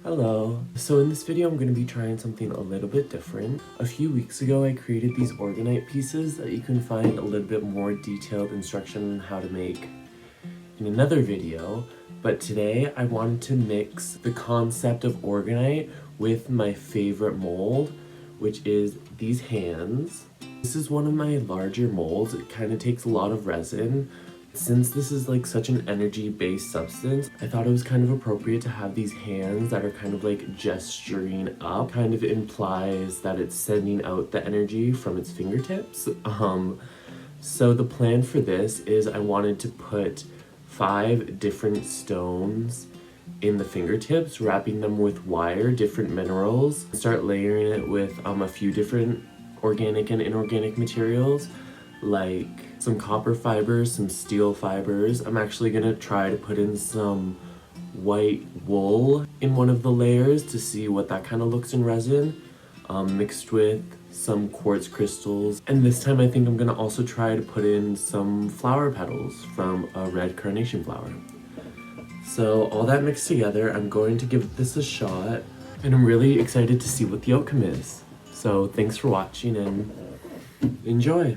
Hello. So in this video I'm going to be trying something a little bit different. A few weeks ago I created these Orgonite pieces that you can find a little bit more detailed instruction on how to make in another video, but today I wanted to mix the concept of Orgonite with my favorite mold, which is these hands. This is one of my larger molds. It kind of takes a lot of resin. Since this is like such an energy-based substance, I thought it was kind of appropriate to have these hands that are kind of like gesturing up. Kind of implies that it's sending out the energy from its fingertips. So the plan for this is I wanted to put 5 different stones in the fingertips, wrapping them with wire, different minerals, start layering it with a few different organic and inorganic materials, like some copper fibers, some steel fibers. I'm actually gonna try to put in some white wool in one of the layers to see what that kind of looks in resin, mixed with some quartz crystals. And this time I think I'm gonna also try to put in some flower petals from a red carnation flower. So all that mixed together, I'm going to give this a shot, and I'm really excited to see what the outcome is. So thanks for watching and enjoy!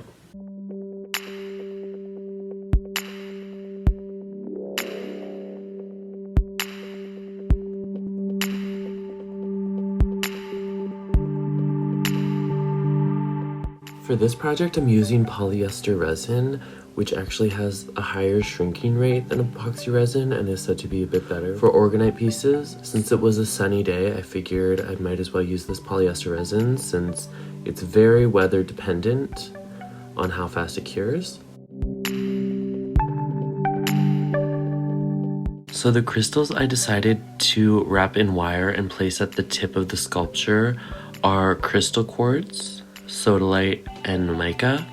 For this project, I'm using polyester resin, which actually has a higher shrinking rate than epoxy resin and is said to be a bit better for Orgonite pieces. Since it was a sunny day, I figured I might as well use this polyester resin since it's very weather dependent on how fast it cures. So the crystals I decided to wrap in wire and place at the tip of the sculpture are crystal quartz, sodalite, and mica.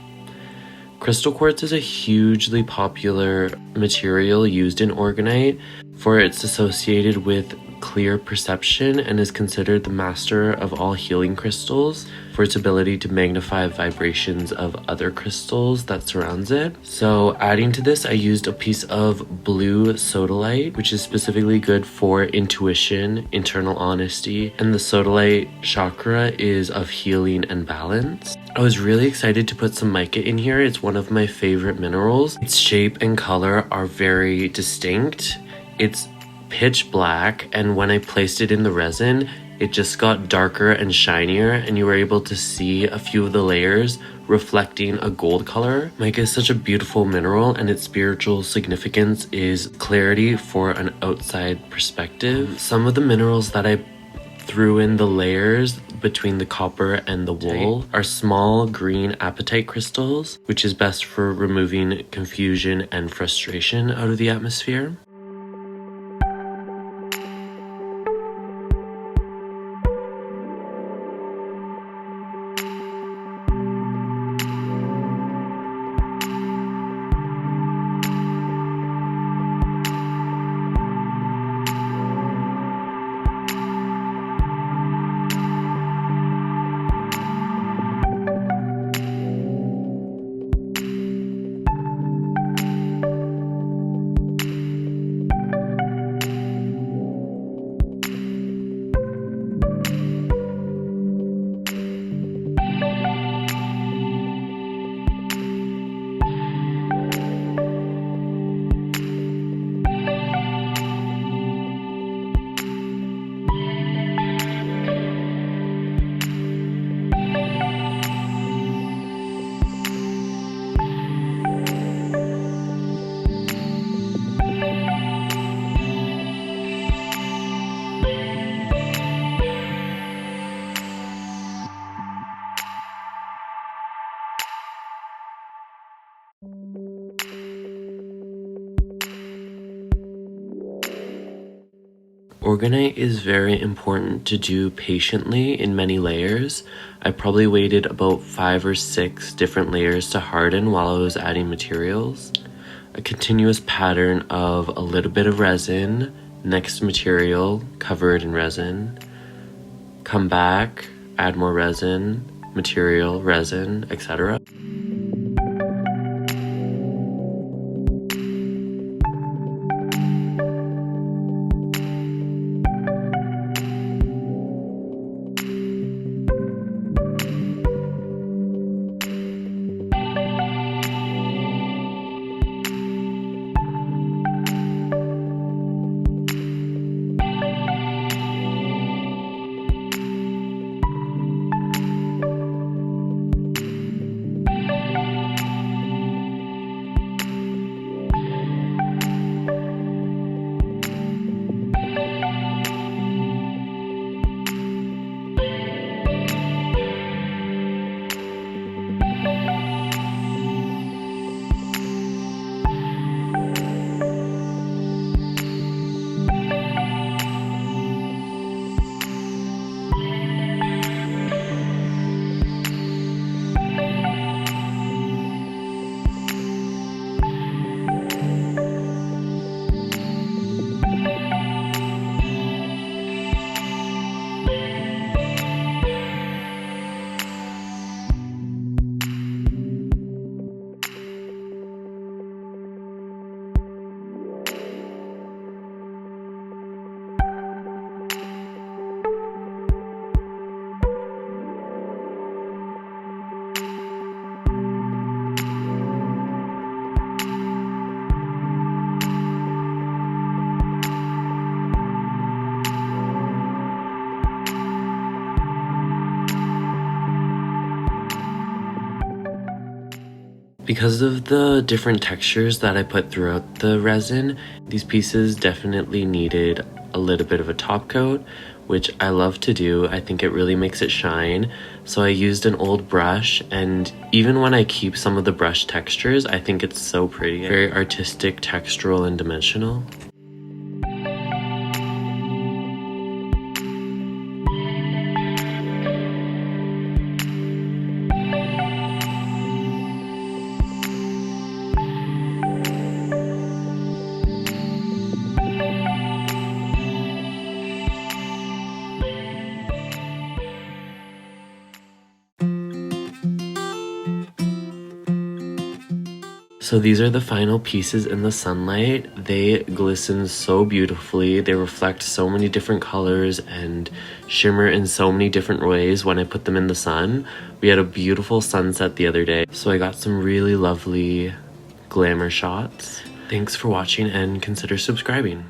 Crystal quartz is a hugely popular material used in Orgonite, for it's associated with clear perception and is considered the master of all healing crystals for its ability to magnify vibrations of other crystals that surrounds it. So adding to this, I used a piece of blue sodalite, which is specifically good for intuition, internal honesty, and the sodalite chakra is of healing and balance. I was really excited to put some mica in here. It's one of my favorite minerals. Its shape and color are very distinct. It's pitch black, and when I placed it in the resin, it just got darker and shinier, and you were able to see a few of the layers reflecting a gold color. Mica is such a beautiful mineral, and its spiritual significance is clarity for an outside perspective. Some of the minerals that I threw in the layers between the copper and the wool are small green apatite crystals, which is best for removing confusion and frustration out of the atmosphere. Orgonite is very important to do patiently in many layers. I probably waited about 5 or 6 different layers to harden while I was adding materials. A continuous pattern of a little bit of resin, next material, cover it in resin, come back, add more resin, material, resin, etc. Because of the different textures that I put throughout the resin, these pieces definitely needed a little bit of a top coat, which I love to do. I think it really makes it shine. So I used an old brush, and even when I keep some of the brush textures, I think it's so pretty. Very artistic, textural, and dimensional. So these are the final pieces in the sunlight. They glisten so beautifully. They reflect so many different colors and shimmer in so many different ways when I put them in the sun. We had a beautiful sunset the other day, so I got some really lovely glamour shots. Thanks for watching and consider subscribing.